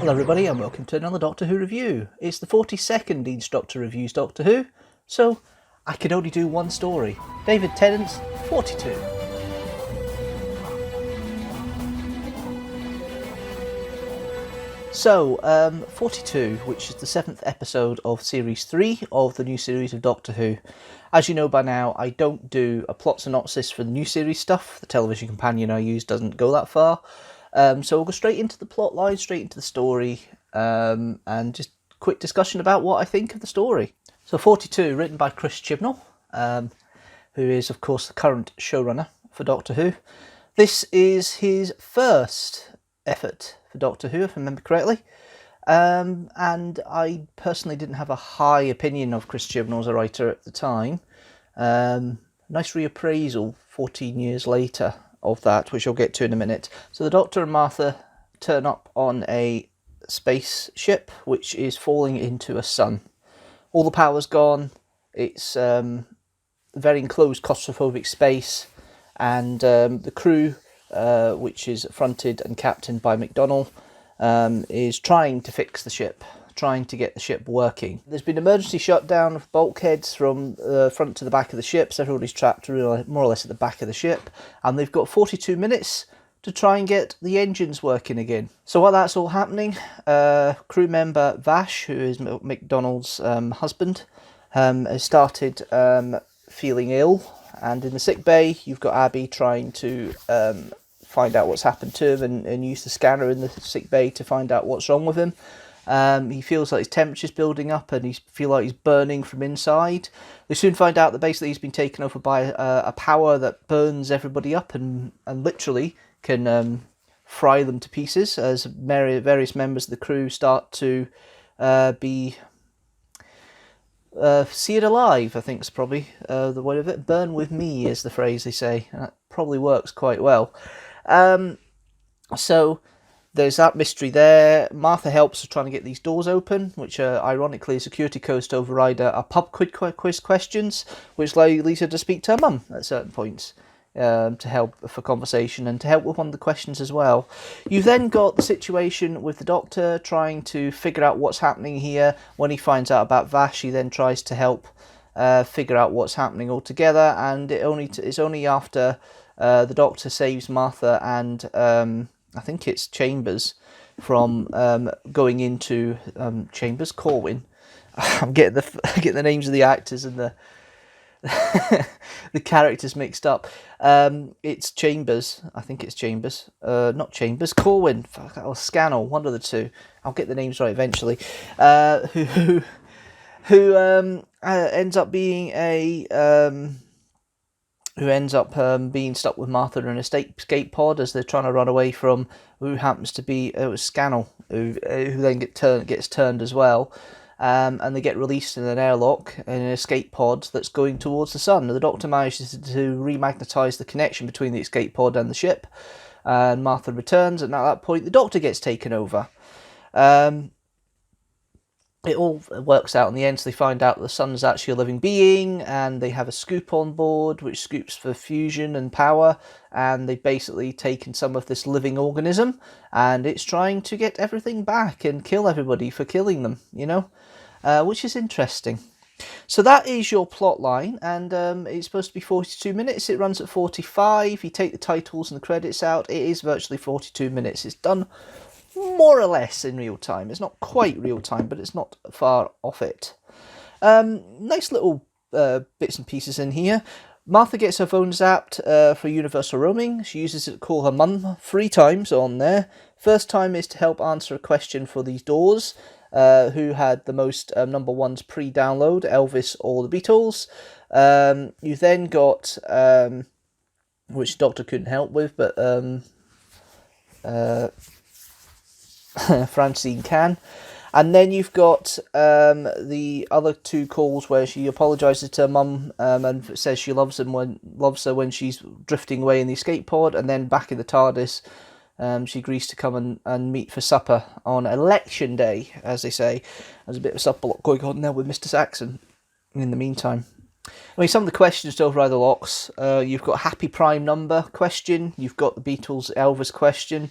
Hello everybody and welcome to another Doctor Who review. It's the 42nd Deanstructor reviews Doctor Who, so I can only do one story. David Tennant's 42. So, 42, which is the 7th episode of Series 3 of the new series of Doctor Who. As you know by now, I don't do a plot synopsis for the new series stuff. The television companion I use doesn't go that far. So we'll go straight into the plot line, straight into the story, and just a quick discussion about what I think of the story. So 42, written by Chris Chibnall, who is of course the current showrunner for Doctor Who. This is his first effort for Doctor Who, if I remember correctly. And I personally didn't have a high opinion of Chris Chibnall as a writer at the time. Nice reappraisal 14 years later of that, which I'll get to in a minute. So the Doctor and Martha turn up on a spaceship which is falling into a sun. All the power's gone. It's very enclosed, claustrophobic space, and the crew, which is fronted and captained by McDonnell, is trying to fix the ship, trying to get the ship working. There's been emergency shutdown of bulkheads from the front to the back of the ship, so everybody's trapped more or less at the back of the ship, and they've got 42 minutes to try and get the engines working again. So while that's all happening, crew member Vash, who is McDonnell's husband, has started feeling ill, and in the sick bay you've got Abby trying to find out what's happened to him and use the scanner in the sick bay to find out what's wrong with him. He feels like his temperature's building up and he feels like he's burning from inside. They soon find out that basically he's been taken over by a power that burns everybody up and literally can fry them to pieces as various members of the crew start to be seared alive, I think is probably the way of it. Burn with me is the phrase they say, and that probably works quite well. So there's that mystery there. Martha helps her trying to get these doors open, which are ironically a security codes to override a pub quiz questions, which leads her to speak to her mum at certain points to help for conversation and to help with one of the questions as well. You've then got the situation with the Doctor trying to figure out what's happening here. When he finds out about Vash, he then tries to help figure out what's happening altogether, and it's only after the Doctor saves Martha and I think it's Chambers from going into Chambers, Corwin. I'm getting the names of the actors and the the characters mixed up. It's Chambers. I think it's Chambers. Not Chambers. Corwin. Or Scannell. One of the two. I'll get the names right eventually. Who ends up being being stuck with Martha in an escape pod as they're trying to run away from who happens to be Scannell, who then gets turned as well, and they get released in an airlock in an escape pod that's going towards the sun. The Doctor manages to remagnetise the connection between the escape pod and the ship, and Martha returns, and at that point the Doctor gets taken over. It all works out in the end, so they find out the sun's actually a living being, and they have a scoop on board, which scoops for fusion and power, and they've basically taken some of this living organism, and it's trying to get everything back and kill everybody for killing them, which is interesting. So that is your plot line, and it's supposed to be 42 minutes. It runs at 45. You take the titles and the credits out, it is virtually 42 minutes. It's done more or less in real time. It's not quite real time, but it's not far off it. Nice little bits and pieces in here. Martha gets her phone zapped for universal roaming. She uses it to call her mum 3 times on there. First time is to help answer a question for these doors. Who had the most number ones pre-download, Elvis or the Beatles. You then got, which Doctor couldn't help with, but Francine can. And then you've got the other 2 calls where she apologises to her mum and says she loves her when she's drifting away in the escape pod, and then back in the TARDIS she agrees to come and meet for supper on election day, as they say. There's a bit of supper going on there with Mr. Saxon in the meantime. I mean, some of the questions to override the locks. You've got happy prime number question. You've got the Beatles Elvis question.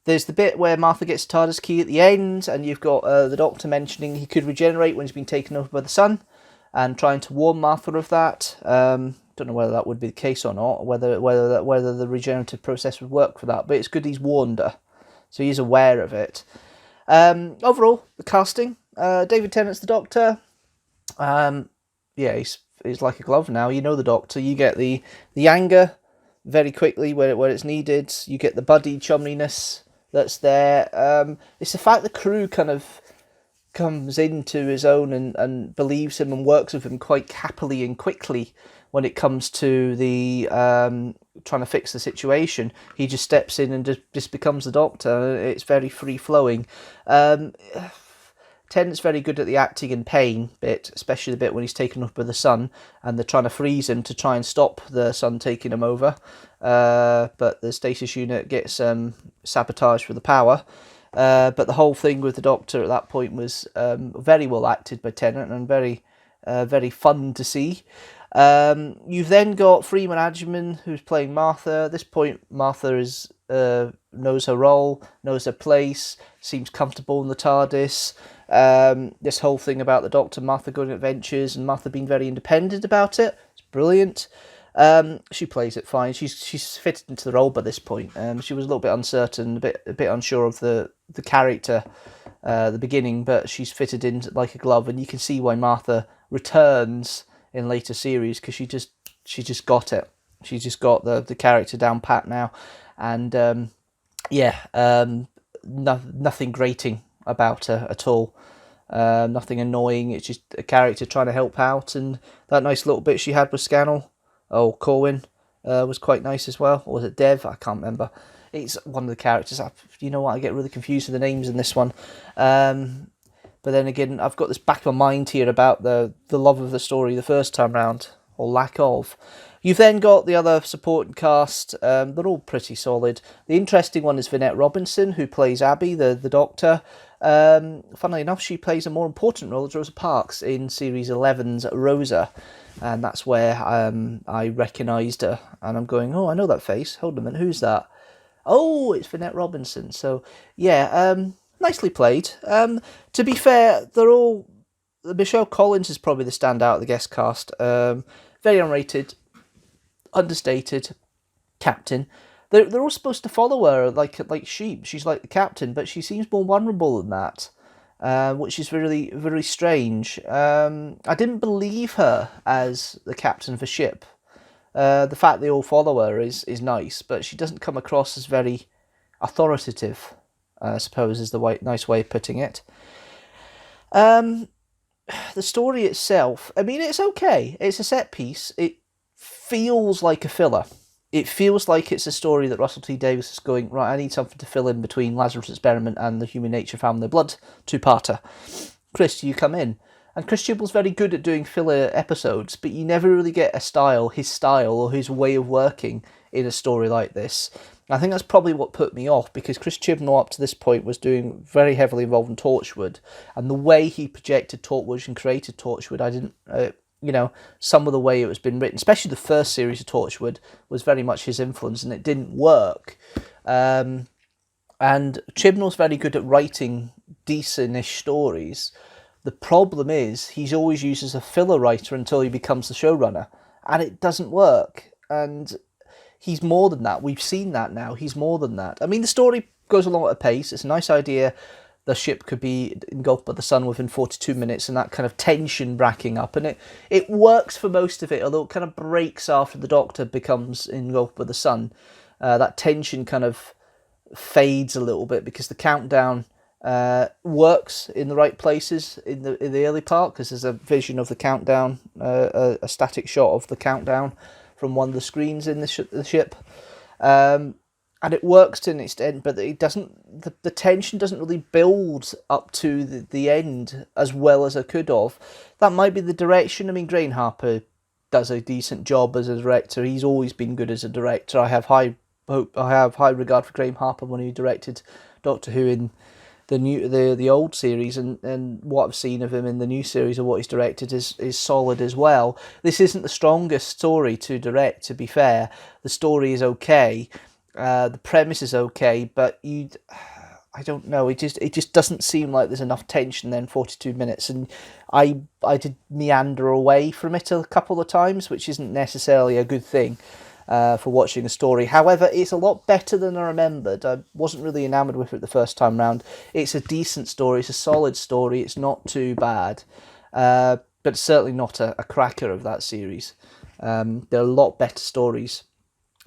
There's the bit where Martha gets TARDIS key at the end, and you've got the Doctor mentioning he could regenerate when he's been taken over by the sun, and trying to warn Martha of that. Don't know whether that would be the case or not, whether the regenerative process would work for that, but it's good he's warned her, so he's aware of it. Overall, the casting, David Tennant's the Doctor. He's like a glove now. You know the Doctor. You get the anger very quickly where it's needed. You get the buddy chumliness that's there. It's the fact the crew kind of comes into his own and believes him and works with him quite happily and quickly when it comes to the trying to fix the situation. He just steps in and just becomes the Doctor. It's very free-flowing. Tennant's very good at the acting and pain bit, especially the bit when he's taken up with the sun and they're trying to freeze him to try and stop the sun taking him over. But the stasis unit gets sabotaged with the power. But the whole thing with the Doctor at that point was very well acted by Tennant and very fun to see. You've then got Freeman Agyeman, who's playing Martha. At this point, Martha knows her role, knows her place, seems comfortable in the TARDIS. This whole thing about the Doctor, Martha going on adventures, and Martha being very independent about it. It's brilliant. She plays it fine. She's fitted into the role by this point. She was a little bit uncertain, a bit unsure of the character at the beginning, but she's fitted in like a glove, and you can see why Martha returns in later series, because she just got it. She's just got the character down pat now, and nothing grating about her at all. Nothing annoying. It's just a character trying to help out, and that nice little bit she had with Scannell. Corwin was quite nice as well. Or was it Dev? I can't remember. It's one of the characters. You know what? I get really confused with the names in this one. But then again, I've got this back of my mind here about the love of the story the first time round, or lack of. You've then got the other supporting cast. They're all pretty solid. The interesting one is Vinette Robinson, who plays Abby, the Doctor. Funnily enough, she plays a more important role as Rosa Parks in Series 11's Rosa. And that's where I recognised her. And I'm going, I know that face. Hold on a minute, who's that? Oh, it's Vinette Robinson. So, yeah, nicely played. To be fair, they're all... Michelle Collins is probably the standout of the guest cast. Very unrated, understated captain. They're all supposed to follow her like sheep. She's like the captain, but she seems more vulnerable than that, which is really, very strange. I didn't believe her as the captain of a ship. The fact they all follow her is nice, but she doesn't come across as very authoritative, I suppose is the nice way of putting it. The story itself, I mean, it's okay. It's a set piece. It feels like a filler. It feels like it's a story that Russell T Davies is going, right, I need something to fill in between Lazarus Experiment and the Human Nature Found in the Blood two-parter. Chris, you come in. And Chris Chibble's very good at doing filler episodes, but you never really get his style or his way of working in a story like this. I think that's probably what put me off, because Chris Chibnall up to this point was doing very heavily involved in Torchwood, and the way he projected Torchwood and created Torchwood, I didn't, some of the way it was been written, especially the first series of Torchwood, was very much his influence, and it didn't work. And Chibnall's very good at writing decent-ish stories. The problem is he's always used as a filler writer until he becomes the showrunner, and it doesn't work. And he's more than that. We've seen that now. He's more than that. I mean, the story goes along at a pace. It's a nice idea. The ship could be engulfed by the sun within 42 minutes, and that kind of tension racking up. And it works for most of it, although it kind of breaks after the Doctor becomes engulfed by the sun. That tension kind of fades a little bit, because the countdown works in the right places in the early part, because there's a vision of the countdown, a static shot of the countdown from one of the screens in the ship, and it works to an extent, but it doesn't. The tension doesn't really build up to the end as well as it could have. That might be the direction. I mean, Grain Harper does a decent job as a director. He's always been good as a director. I have high regard for Grain Harper when he directed Doctor Who in the old series, and what I've seen of him in the new series of what he's directed is solid as well. This isn't the strongest story to direct, to be fair. The story is okay. The premise is okay, but I don't know. It just doesn't seem like there's enough tension there in 42 minutes, and I did meander away from it a couple of times, which isn't necessarily a good thing for watching a story. However, it's a lot better than I remembered. I wasn't really enamoured with it the first time round. It's a decent story. It's a solid story. It's not too bad, but it's certainly not a cracker of that series. There are a lot better stories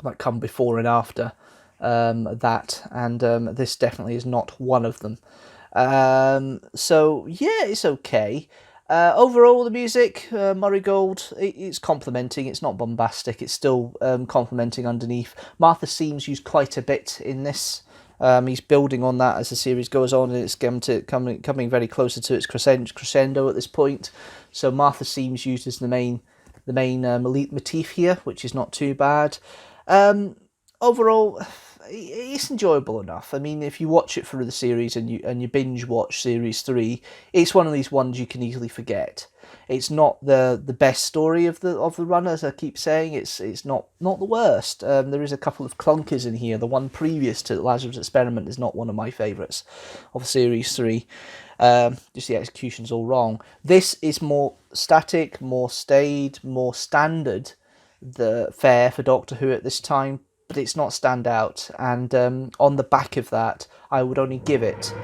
that come before and after that, and this definitely is not one of them. So yeah, it's okay. Overall, the music, Murray Gold, it's complimenting. It's not bombastic. It's still complimenting underneath. Martha Seams used quite a bit in this. He's building on that as the series goes on, and it's coming very closer to its crescendo at this point. So Martha Seams used as the main motif here, which is not too bad. Overall, it's enjoyable enough. I mean, if you watch it through the series and you binge watch series 3, it's one of these ones you can easily forget. It's not the best story of the run, as I keep saying. It's not the worst. There is a couple of clunkers in here. The one previous to Lazarus Experiment is not one of my favourites of series 3. Just the execution's all wrong. This is more static, more staid, more standard the fare for Doctor Who at this time, but it's not stand out, and on the back of that I would only give it 3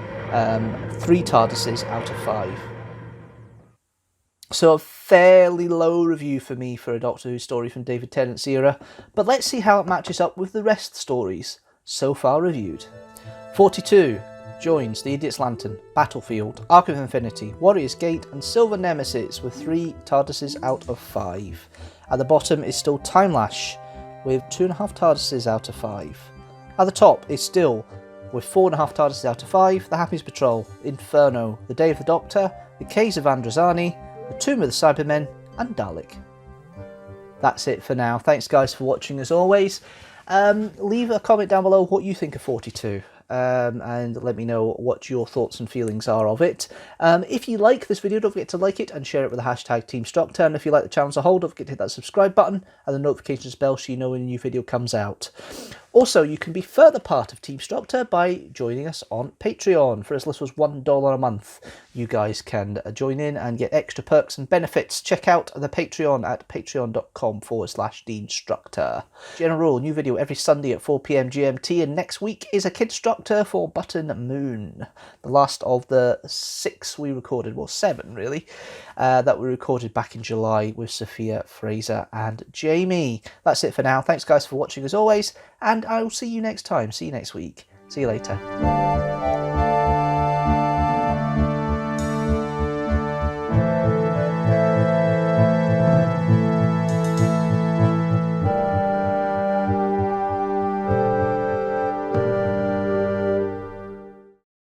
TARDISes out of 5. So a fairly low review for me for a Doctor Who story from David Tennant's era, but let's see how it matches up with the rest of the stories so far reviewed. 42 joins The Idiot's Lantern, Battlefield, Arc of Infinity, Warrior's Gate and Silver Nemesis with 3 TARDISes out of 5. At the bottom is still Time Lash with 2.5 TARDISes out of 5. At the top is still, with 4.5 TARDISes out of 5, The Happiness Patrol, Inferno, The Day of the Doctor, The Caves of Androzani, The Tomb of the Cybermen and Dalek. That's it for now. Thanks guys for watching as always. Leave a comment down below what you think of 42. And let me know what your thoughts and feelings are of it. If you like this video, don't forget to like it and share it with the hashtag teamstructor. And if you like the channel as a whole, don't forget to hit that subscribe button and the notifications bell so you know when a new video comes out. Also, you can be further part of Teamstructor by joining us on Patreon. For as little as $1 a month, you guys can join in and get extra perks and benefits. Check out the Patreon at patreon.com/Deanstructor. General rule, new video every Sunday at 4 PM GMT, and next week is a Kidstructor for Button Moon. The last of the 6 we recorded, well 7 really, that we recorded back in July with Sophia, Fraser and Jamie. That's it for now. Thanks guys for watching as always, and I will see you next time. See you next week. See you later.